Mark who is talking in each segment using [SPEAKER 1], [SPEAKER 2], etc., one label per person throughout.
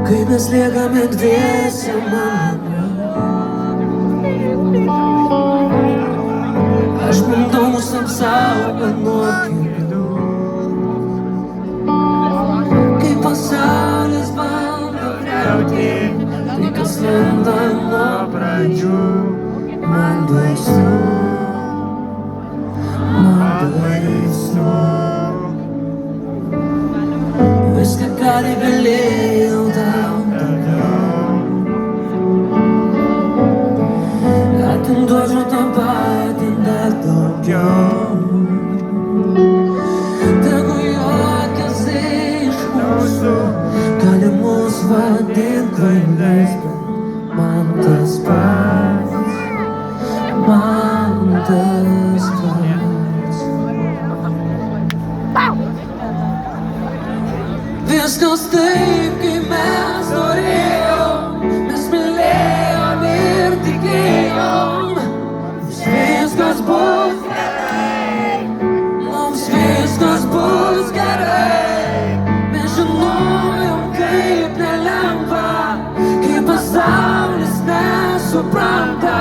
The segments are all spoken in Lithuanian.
[SPEAKER 1] kai mes liekame dviese, mano. Aš bandau mus apsaugot nuo kitų, kai pasaulis bando griauti tai, kas lenda nuo pradžių. Man baisu, viską, ką galėjau tau daviau, atiduočiau tą patį dar daugiau. Tegu juokiasi iš mūsų, gali mus vadint kvailiais, bet man tas pats, man tas pats. Viskas taip, kaip mes norėjom, mes mylėjom ir tikėjom. Mums viskas bus gerai, mums viskas bus gerai. Mes žinojom, kaip nelengva, kai pasaulis nesupranta.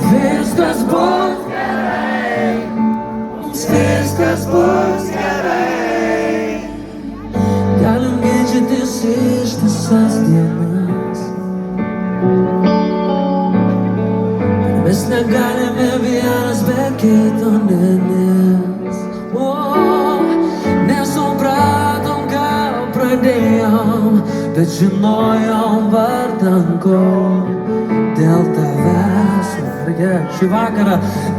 [SPEAKER 1] Viskas bus gerai, mums viskas bus gerai. Galim ginčytis ištisas dienas, mes negalime vienas be kito nes. Nesupratom, ką pradėjom, bet žinojom vardan ko. Dėl tavęs, šį vakarą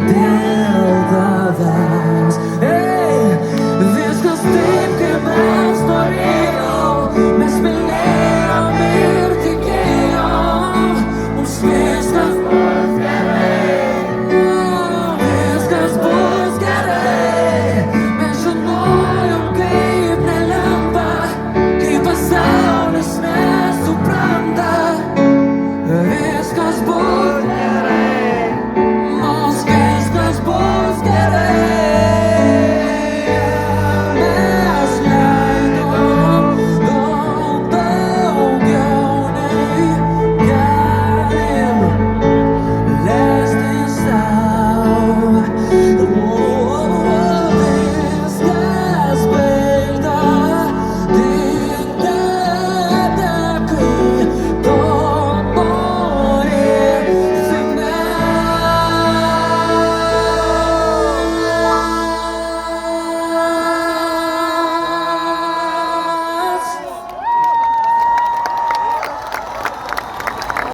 [SPEAKER 1] dėl tavęs.